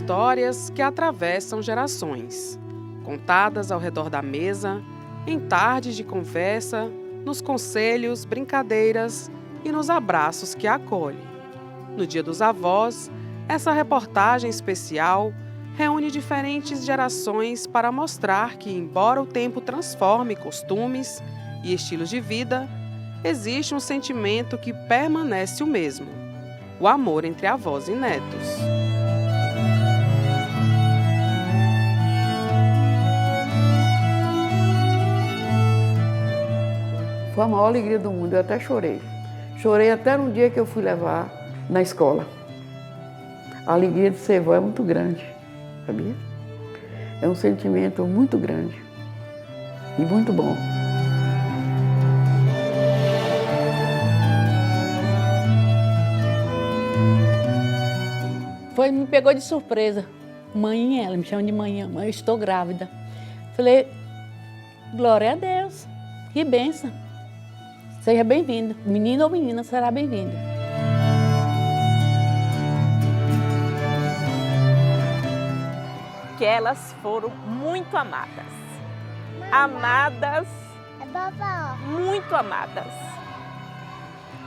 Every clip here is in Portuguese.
histórias que atravessam gerações, contadas ao redor da mesa, em tardes de conversa, nos conselhos, brincadeiras e nos abraços que acolhem. No Dia dos Avós, essa reportagem especial reúne diferentes gerações para mostrar que, embora o tempo transforme costumes e estilos de vida, existe um sentimento que permanece o mesmo: o amor entre avós e netos. Foi a maior alegria do mundo, eu até chorei. Chorei até no dia que eu fui levar na escola. A alegria de ser avó é muito grande, sabia? É um sentimento muito grande e muito bom. Me pegou de surpresa. Mãe, ela me chama de mãe, mãe, eu estou grávida. Falei, glória a Deus, que bênção. Seja bem-vindo, menino ou menina, será bem-vindo. Que elas foram muito amadas. Amadas, muito amadas.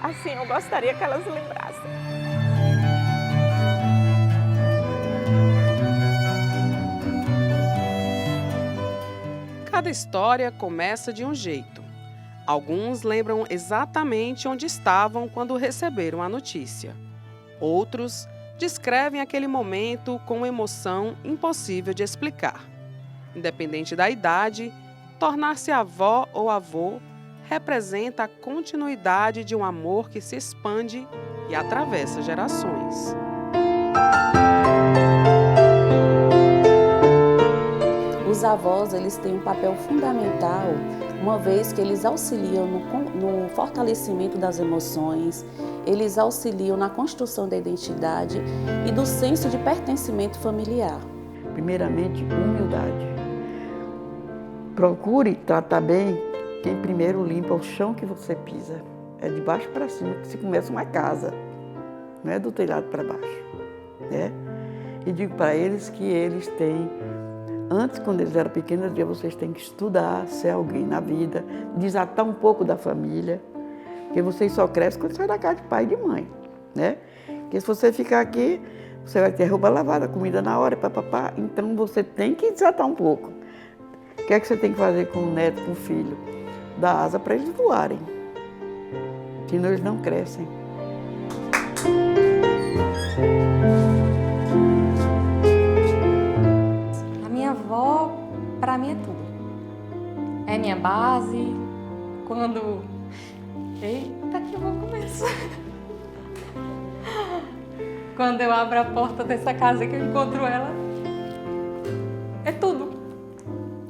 Assim, eu gostaria que elas lembrassem. Cada história começa de um jeito. Alguns lembram exatamente onde estavam quando receberam a notícia. Outros descrevem aquele momento com emoção impossível de explicar. Independente da idade, tornar-se avó ou avô representa a continuidade de um amor que se expande e atravessa gerações. Os avós, eles têm um papel fundamental, uma vez que eles auxiliam no fortalecimento das emoções, eles auxiliam na construção da identidade e do senso de pertencimento familiar. Primeiramente, humildade. Procure tratar bem quem primeiro limpa o chão que você pisa. É de baixo para cima que se começa uma casa, não é do telhado para baixo, né? E digo para eles que eles têm, antes, quando eles eram pequenos, eu dizia, vocês têm que estudar, ser alguém na vida, desatar um pouco da família, porque vocês só crescem quando sai da casa de pai e de mãe, né? Porque se você ficar aqui, você vai ter roupa lavada, comida na hora, papapá. Então você tem que desatar um pouco. O que é que você tem que fazer com o neto, com o filho? Dar asa para eles voarem, senão eles não crescem. A minha avó, para mim, é tudo. É minha base. Quando... Eita, que eu vou começar. Quando eu abro a porta dessa casa que eu encontro ela, é tudo.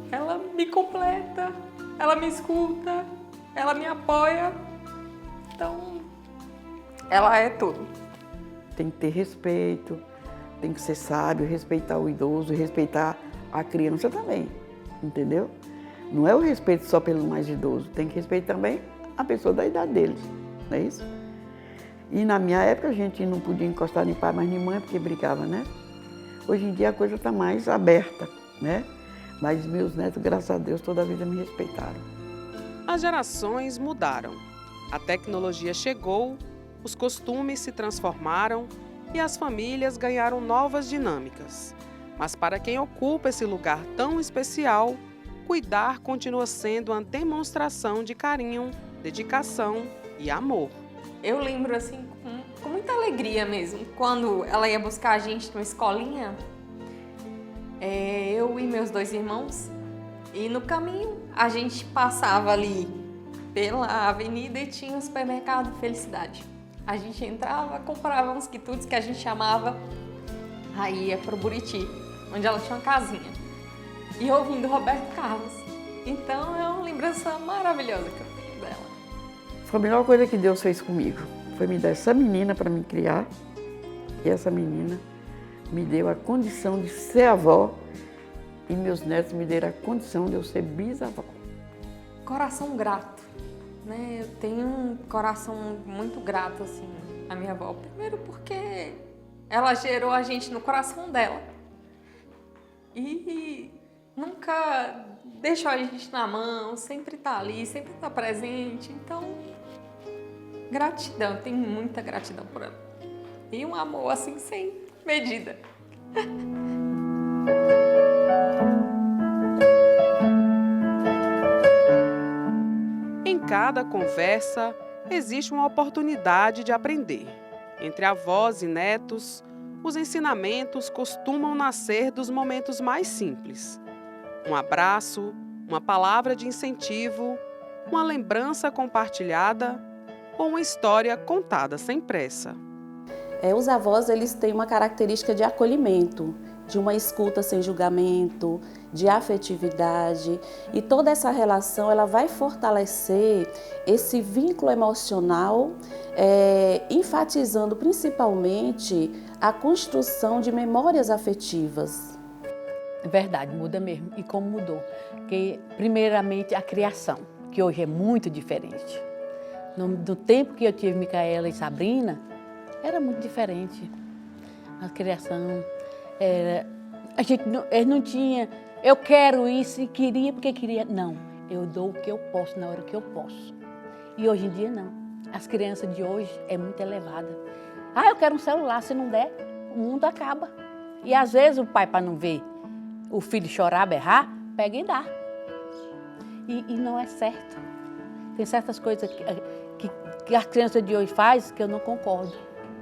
Ela me completa, ela me escuta, ela me apoia. Então, ela é tudo. Tem que ter respeito, tem que ser sábio, respeitar o idoso, respeitar a criança também, entendeu? Não é o respeito só pelo mais idoso, tem que respeitar também a pessoa da idade deles, não é isso? E na minha época a gente não podia encostar nem pai, mas nem mãe, porque brigava, né? Hoje em dia a coisa está mais aberta, né? Mas meus netos, graças a Deus, toda a vida me respeitaram. As gerações mudaram. A tecnologia chegou, os costumes se transformaram e as famílias ganharam novas dinâmicas. Mas para quem ocupa esse lugar tão especial, cuidar continua sendo uma demonstração de carinho, dedicação e amor. Eu lembro, assim, com muita alegria mesmo, quando ela ia buscar a gente numa escolinha, eu e meus 2 irmãos, e no caminho a gente passava ali pela avenida e tinha um supermercado Felicidade. A gente entrava, comprava uns quitutes que a gente chamava, aí ia pro Buriti, onde ela tinha uma casinha, e ouvindo Roberto Carlos. Então é uma lembrança maravilhosa que eu tenho dela. Foi a melhor coisa que Deus fez comigo. Foi me dar essa menina para me criar. E essa menina me deu a condição de ser avó. E meus netos me deram a condição de eu ser bisavó. Coração grato, né? Eu tenho um coração muito grato, assim, à minha avó. Primeiro porque ela gerou a gente no coração dela. e nunca deixou a gente na mão, sempre tá ali, sempre tá presente. Então, gratidão, tenho muita gratidão por ela. E um amor assim sem medida. Em cada conversa, existe uma oportunidade de aprender. Entre avós e netos, os ensinamentos costumam nascer dos momentos mais simples. Um abraço, uma palavra de incentivo, uma lembrança compartilhada ou uma história contada sem pressa. Os avós, eles têm uma característica de acolhimento, de uma escuta sem julgamento, de afetividade, e toda essa relação ela vai fortalecer esse vínculo emocional, enfatizando principalmente a construção de memórias afetivas. É verdade, muda mesmo. E como mudou? Porque, primeiramente, a criação, que hoje é muito diferente. Do tempo que eu tive Micaela e Sabrina, era muito diferente. A criação, a gente não tinha, eu quero isso e queria porque queria. Não, eu dou o que eu posso na hora que eu posso. E hoje em dia, não. As crianças de hoje é muito elevada. Eu quero um celular, se não der, o mundo acaba. E às vezes o pai, para não ver o filho chorar, berrar, pega e dá. E não é certo. Tem certas coisas que as crianças de hoje fazem que eu não concordo,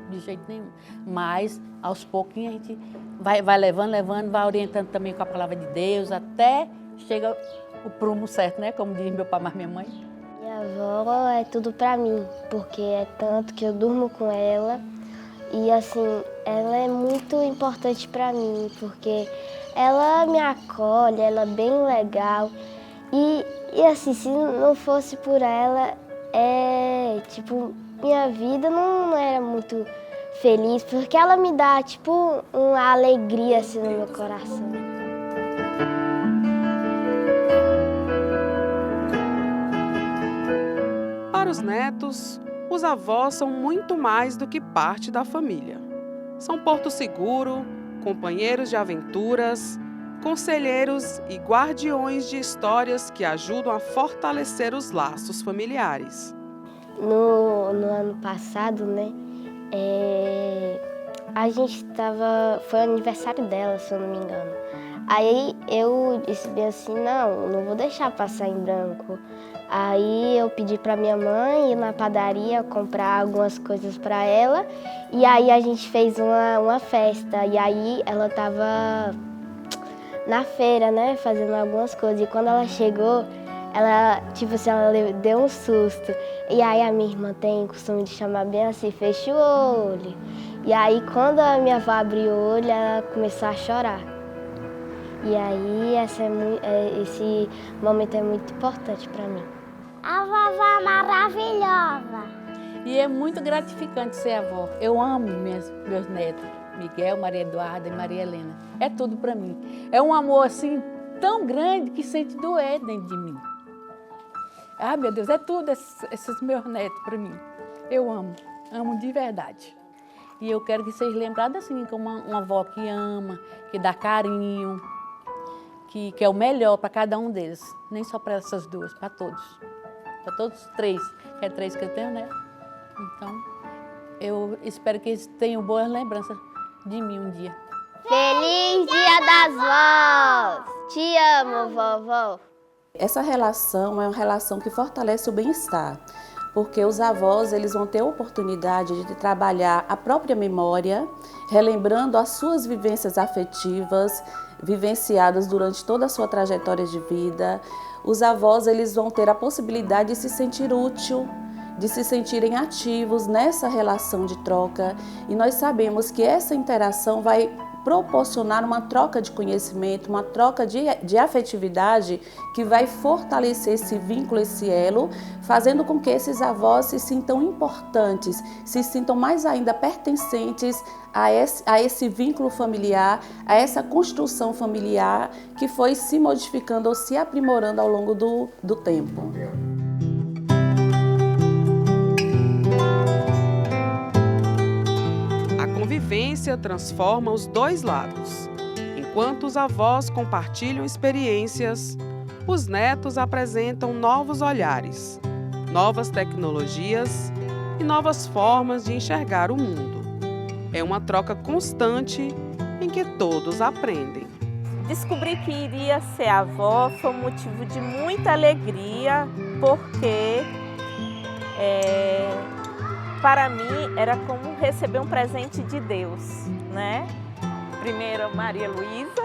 de jeito nenhum. Mas, aos pouquinhos, a gente vai levando, vai orientando também com a palavra de Deus, até chega o prumo certo, né? Como diz meu pai, mas minha mãe. Minha avó é tudo pra mim, porque é tanto que eu durmo com ela. E, assim, ela é muito importante pra mim, porque ela me acolhe, ela é bem legal. E assim, se não fosse por ela, minha vida não era muito feliz, porque ela me dá, uma alegria, assim, no meu coração. Para os netos, os avós são muito mais do que parte da família. São porto seguro, companheiros de aventuras, conselheiros e guardiões de histórias que ajudam a fortalecer os laços familiares. No ano passado, né, a gente foi o aniversário dela, se eu não me engano. Aí eu disse bem assim, não vou deixar passar em branco. Aí eu pedi para minha mãe ir na padaria comprar algumas coisas para ela. E aí a gente fez uma festa. E aí ela estava na feira, né, fazendo algumas coisas. E quando ela chegou, ela deu um susto. E aí a minha irmã tem o costume de chamar bem assim, fecha o olho. E aí quando a minha avó abriu o olho, ela começou a chorar. E aí esse momento é muito importante para mim. A vovó maravilhosa. E é muito gratificante ser avó. Eu amo meus netos, Miguel, Maria Eduarda e Maria Helena. É tudo para mim. É um amor assim tão grande que sente doer dentro de mim. Meu Deus, é tudo esses meus netos para mim. Eu amo de verdade. E eu quero que sejam lembrados assim, como uma avó que ama, que dá carinho, que é o melhor para cada um deles. Nem só para essas duas, para todos. Para todos os três, que é 3 que eu tenho, né? Então, eu espero que eles tenham boas lembranças de mim um dia. Feliz Dia das Vós! Te amo, vovó! Essa relação é uma relação que fortalece o bem-estar, porque os avós eles vão ter a oportunidade de trabalhar a própria memória, relembrando as suas vivências afetivas, vivenciadas durante toda a sua trajetória de vida. Os avós eles vão ter a possibilidade de se sentir útil, de se sentirem ativos nessa relação de troca. E nós sabemos que essa interação vai proporcionar uma troca de conhecimento, uma troca de afetividade que vai fortalecer esse vínculo, esse elo, fazendo com que esses avós se sintam importantes, se sintam mais ainda pertencentes a esse vínculo familiar, a essa construção familiar que foi se modificando ou se aprimorando ao longo do tempo. A convivência transforma os dois lados. Em Enquanto os avós compartilham experiências, os netos apresentam novos olhares, novas tecnologias e novas formas de enxergar o mundo. É uma troca constante em que todos aprendem. Descobri que iria ser avó foi um motivo de muita alegria, porque para mim era como receber um presente de Deus, né? Primeiro Maria Luísa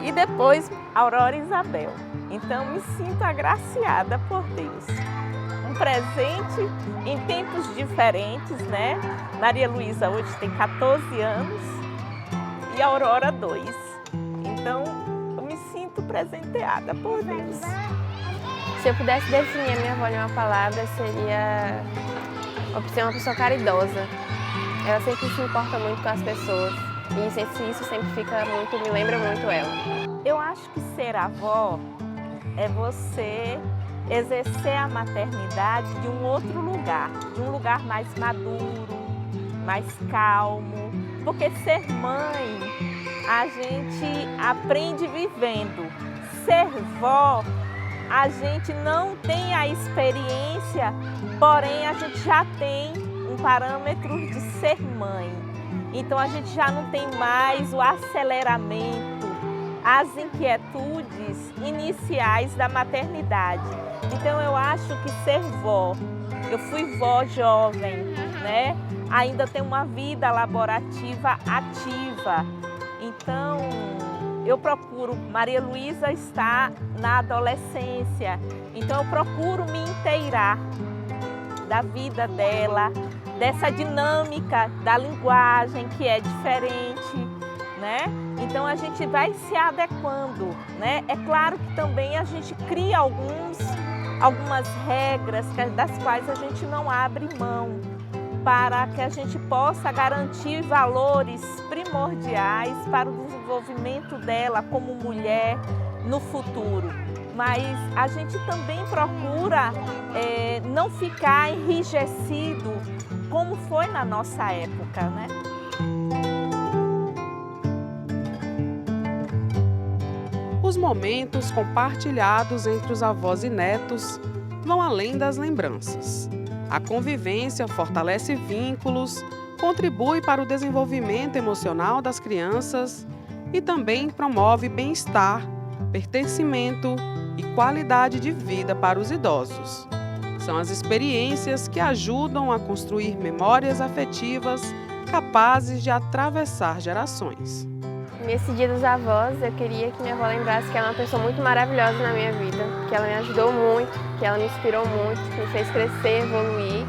e depois Aurora Isabel. Então me sinto agraciada por Deus. Um presente em tempos diferentes, né? Maria Luísa hoje tem 14 anos e Aurora 2. Então eu me sinto presenteada por Deus. Se eu pudesse definir a minha avó em uma palavra, seria ser uma pessoa caridosa. Ela sempre se importa muito com as pessoas e isso sempre me lembra muito ela. Eu acho que ser avó é você exercer a maternidade de um outro lugar, de um lugar mais maduro, mais calmo, porque ser mãe a gente aprende vivendo. Ser vó, a gente não tem a experiência, porém a gente já tem um parâmetro de ser mãe. Então a gente já não tem mais o aceleramento, as inquietudes iniciais da maternidade. Então eu acho que ser vó, eu fui vó jovem, né? Ainda tenho uma vida laborativa ativa. Então eu procuro, Maria Luísa está na adolescência, então eu procuro me inteirar da vida dela, dessa dinâmica da linguagem que é diferente, né? Então a gente vai se adequando, né? É claro que também a gente cria algumas regras das quais a gente não abre mão, para que a gente possa garantir valores primordiais para o desenvolvimento dela como mulher no futuro. Mas a gente também procura não ficar enrijecido como foi na nossa época, né? Os momentos compartilhados entre os avós e netos vão além das lembranças. A convivência fortalece vínculos, contribui para o desenvolvimento emocional das crianças e também promove bem-estar, pertencimento e qualidade de vida para os idosos. São as experiências que ajudam a construir memórias afetivas capazes de atravessar gerações. Nesse Dia dos Avós, eu queria que minha avó lembrasse que ela é uma pessoa muito maravilhosa na minha vida, que ela me ajudou muito, que ela me inspirou muito, que me fez crescer, evoluir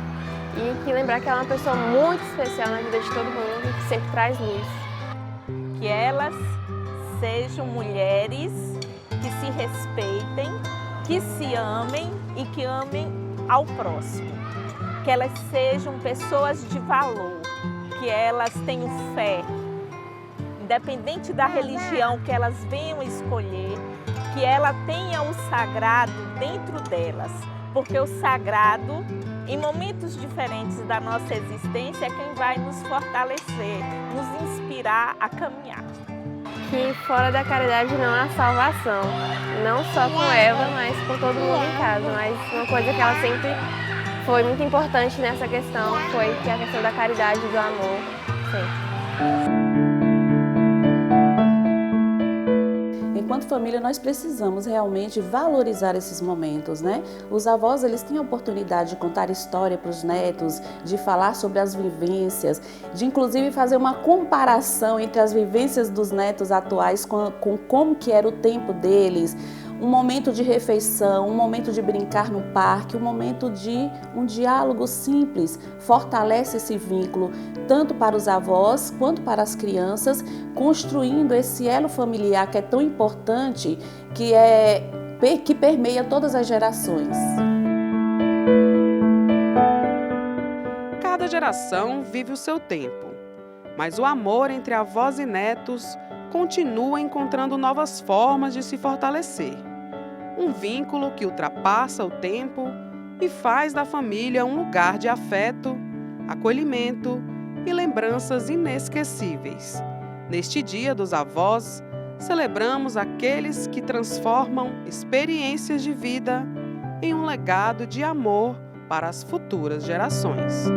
e que lembrar que ela é uma pessoa muito especial na vida de todo mundo e que sempre traz luz. Que elas sejam mulheres que se respeitem, que se amem e que amem ao próximo. Que elas sejam pessoas de valor, que elas tenham fé, independente da religião que elas venham escolher, que ela tenha o sagrado dentro delas, porque o sagrado, em momentos diferentes da nossa existência, é quem vai nos fortalecer, nos inspirar a caminhar. Que fora da caridade não há salvação, não só com Eva, mas com todo mundo em casa. Mas uma coisa que ela sempre foi muito importante nessa questão foi que a questão da caridade e do amor, sempre. Enquanto família, nós precisamos realmente valorizar esses momentos, né? Os avós, eles têm a oportunidade de contar história para os netos, de falar sobre as vivências, de inclusive fazer uma comparação entre as vivências dos netos atuais com como que era o tempo deles, um momento de refeição, um momento de brincar no parque, um momento de um diálogo simples, fortalece esse vínculo tanto para os avós quanto para as crianças, construindo esse elo familiar que é tão importante, que permeia todas as gerações. Cada geração vive o seu tempo, mas o amor entre avós e netos continua encontrando novas formas de se fortalecer. Um vínculo que ultrapassa o tempo e faz da família um lugar de afeto, acolhimento e lembranças inesquecíveis. Neste Dia dos Avós, celebramos aqueles que transformam experiências de vida em um legado de amor para as futuras gerações.